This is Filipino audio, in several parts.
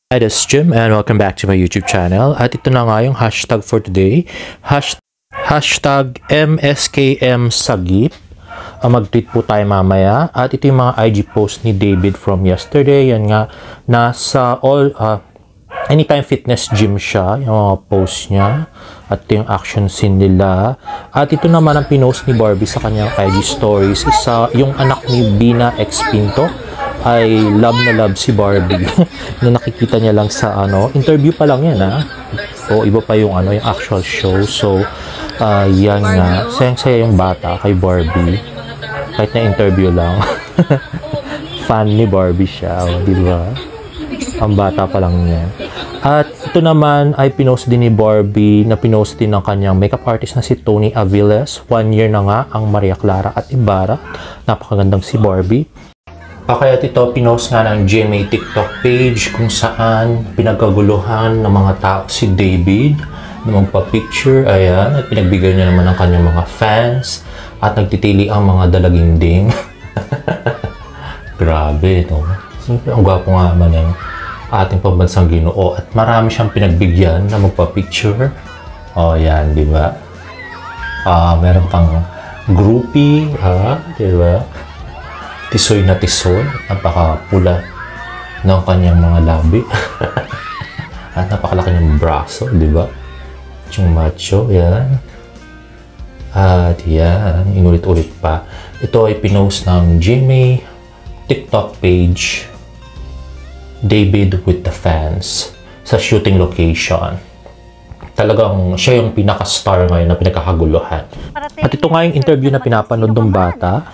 Hi, this is Jim and welcome back to my YouTube channel. At ito na nga yung hashtag for today. Hashtag MSKMSagip. Mag-tweet po tayo mamaya. At ito yung mga IG post ni David from yesterday. Yan nga, nasa Anytime Fitness Gym siya. Yung mga post niya. At ito yung action scene nila. At ito naman ang pinost ni Barbie sa kanyang IG stories. Yung anak ni Bina X Pinto ay love na love si Barbie na nakikita niya lang sa interview pa lang yan o iba pa yung yung actual show. So yan nga, sayang-saya yung bata kay Barbie kahit na interview lang. Fan ni Barbie siya, di ba? Ang bata pa lang niya. At ito naman ay pinost din ni Barbie na pinost din ng kanyang makeup artist na si Tony Aviles. 1 year na nga ang Maria Clara at Ibarra. Napakagandang si Barbie. Kaya ito, pinost nga ng GMA TikTok page kung saan pinagkaguluhan ng mga tao si David na magpa-picture. Ayan, at pinagbigay niya naman ng kanyang mga fans at nagtitili ang mga dalaginding. Grabe, no? Siyempre, ang gwapo nga naman yung ating pambansang Ginoo at marami siyang pinagbigyan na magpa-picture. O, yan, di ba? Meron pang groupie, di ba? Tisoy na tisoy, napakapula ng kanyang mga labi. At napakalaki ng braso, di ba? Yung macho, yan. At yan, inulit-ulit pa. Ito ay pinost ng GMA TikTok page, David with the fans, sa shooting location. Talagang siya yung pinaka-star ngayon na pinakakaguluhan. At ito nga yung interview na pinapanood ng bata,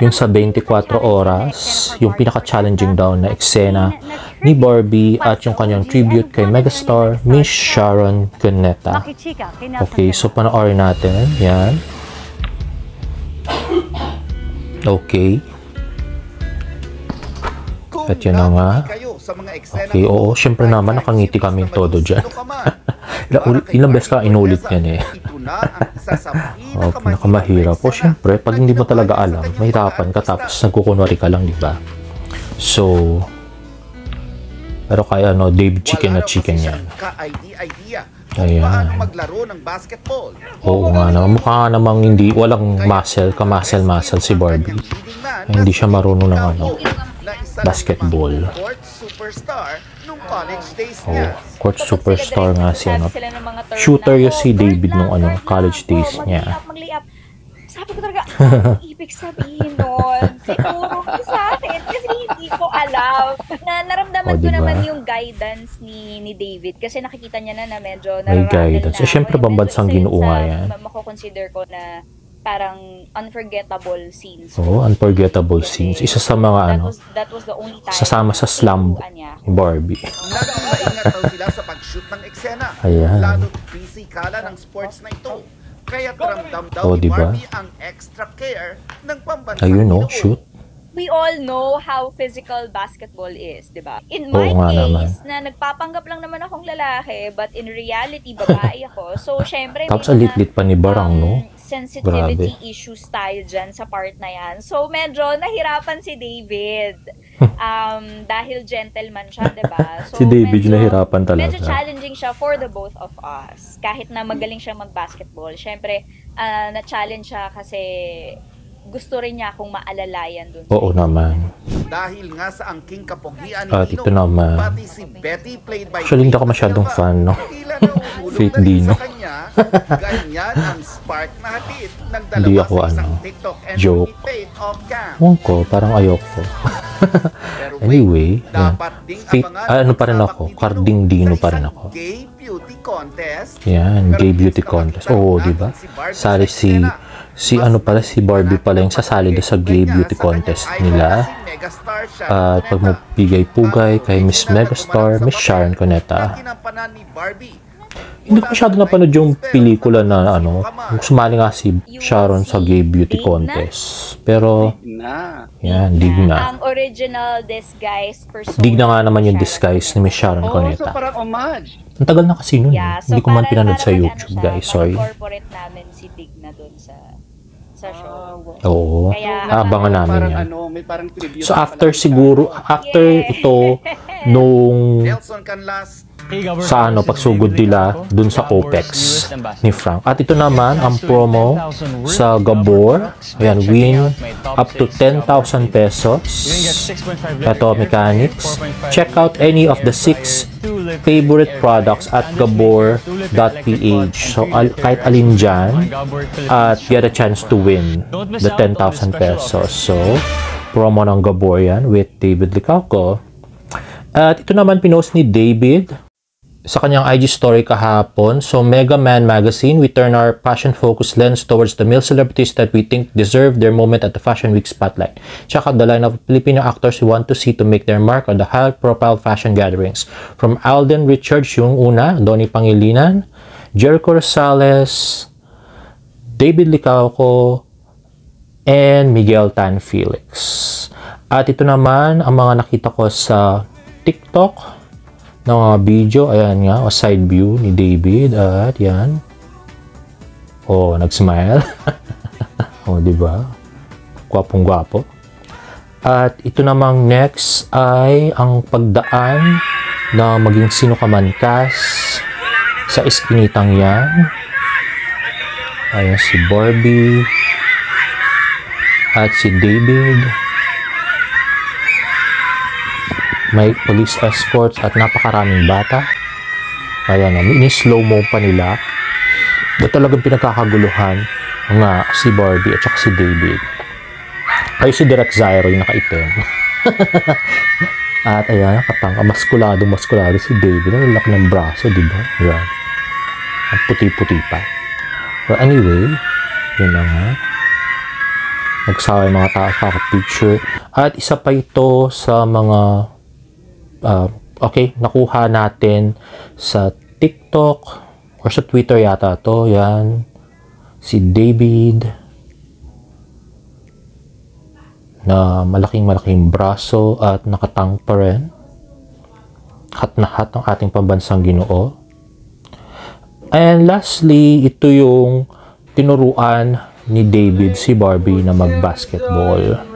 yung sa 24 oras, yung pinaka-challenging daw na eksena ni Barbie at yung kanyang tribute kay megastar Miss Sharon Cuneta. Okay, so panoorin natin. Yan. Okay. At yun na nga. Okay, oo. Siyempre naman, nakangiti kami todo dyan. Ilang beses ka inulit yan eh. Oh, pinakamahirap. O siyempre, pag hindi mo talaga alam, mahirapan ka tapos nagkukunwari ka lang, di ba? So, pero kaya David chicken na chicken yan. Ayan. Oo nga naman. Mukha nga namang hindi, walang muscle, ka-muscle si Barbie. Hindi siya marunong ng basketball. Court superstar nga si shooter yung si David nung college days niya. Sabi ko talaga, ibig sabihin nun, siguro sa akin, kasi hindi ko alam. Naramdaman ko naman yung guidance ni David, kasi nakikita niya na medyo may guidance. Siyempre, pambansang Ginoo nga yan. Mako-consider ko na parang unforgettable scenes. Oo, unforgettable scenes. Isa sa mga that was the only time sasama sa slum ni Barbie. Laging maingat daw sila sa pag-shoot ng eksena. Ayan. Lalo't busy kala ng sports na ito. Kaya ramdam daw ni Barbie ang extra care ng pambansang Ginoo. Shoot. We all know how physical basketball is, di ba? In my case, na nagpapanggap lang naman akong lalaki, but in reality, babae ako. So, syempre, tapos alit-lit pa ni Barang, no? Sensitivity issues tayo dyan sa part na yan. So, medyo nahirapan si David. Dahil gentleman siya, diba? So, si David nahirapan talaga. Medyo challenging siya for the both of us. Kahit na magaling siya mag-basketball. Siyempre, na-challenge siya kasi gusto rin niya akong maalalayan dun. Oo naman. Dahil nga sa angking kapogian ni At ito naman. pati si Betty played by actually, hindi ako masyadong fan, no? Fake Dino. Ganyan ang spark na hatid ng hindi dalawa ako, sa isang TikTok joke. Fate of Cam. Ko, parang ayoko. Anyway, Fate, pa rin ako? Carding Dino pa rin ako. Gay beauty contest. Yan, gay beauty contest. Oo, diba? Sari si Barbie pala yung sasali sa gay beauty contest nila. At pag magbigay-pugay kay Miss Megastar, Miss Sharon Cuneta. Hindi ko masyado napanood yung pelikula na sumali nga si Sharon sa gay beauty contest. Pero, yan, digna. Ang original disguise persona. Digna nga naman yung disguise ni Miss Sharon Cuneta. Ang tagal na kasi nun. Yeah, so hindi ko man pinanood sa YouTube, guys. Sorry. Corporate namin si Digna dun sa show. Oo. Kaya, Abangan namin Parang yan. may parang preview. So after siguro, after ito, nung Nelson Canlas, sa pagsugod nila dun sa OPEX ni Frank. At ito naman ang promo sa Gabor. Ayan, win up to 10,000 pesos. Ito, mechanics. Check out any of the 6 favorite products at gabor.ph. So, kahit alin dyan, at get a chance to win the 10,000 pesos. So, promo ng Gabor yan with David Licauco. At ito naman pinost ni David sa kanyang IG story kahapon. So, Mega Man Magazine, we turn our fashion-focused lens towards the male celebrities that we think deserve their moment at the Fashion Week spotlight. Check out the line of Filipino actors we want to see to make their mark on the high-profile fashion gatherings. From Alden Richards, yung una, Donnie Pangilinan, Jericho Rosales, David Licauco, and Miguel Tan Felix. At ito naman, ang mga nakita ko sa TikTok, na mga video, ayan nga, o side view ni David, at yan. Nag-smile. Di ba? Gwapong-gwapo. At ito namang next ay ang pagdaan na maging sino ka man kas sa iskinitang yan. Ayan si Barbie at si David. May police escorts at napakaraming bata. Ayan na, ini-slow mo pa nila. Ito talagang pinagkakaguluhan nga si Barbie at saka si David. Ay si Direct Zyro yung nakaitim. At ayan, nakatangka. Maskulado si David. Ang laki ng braso, di ba? Ayan. Ang puti-puti pa. Well, anyway, yun na nga. Nagsawa yung mga tao sa picture. At isa pa ito sa mga nakuha natin sa TikTok or sa Twitter yata to. Yan. Si David na malaking braso at nakatang pa rin. Hat na hat ang ating pambansang Ginoo. And lastly, ito yung tinuruan ni David si Barbie na mag-basketball.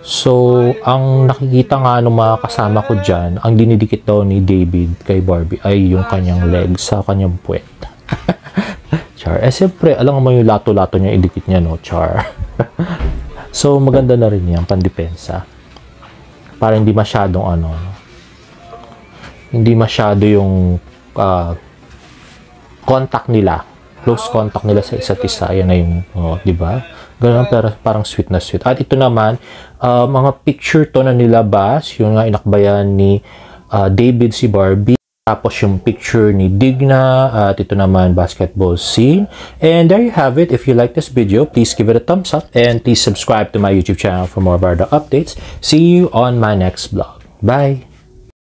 So, ang nakikita nga ng mga kasama ko dyan, ang dinidikit daw ni David kay Barbie ay yung kanyang leg sa kanyang puwet. Char. Siyempre, alam mo yung lato-lato niya, idikit niya, no? Char. So, maganda na rin yan, pandepensa. Para hindi masyadong hindi masyado yung contact nila, close contact nila sa isa't isa. Yan na yung, di ba? Ganun, pero parang sweet na sweet. At ito naman, mga picture to na nilabas, yung nga inakbayan ni David si Barbie. Tapos yung picture ni Digna, at ito naman basketball scene. And there you have it. If you like this video, please give it a thumbs up. And please subscribe to my YouTube channel for more about the updates. See you on my next vlog. Bye!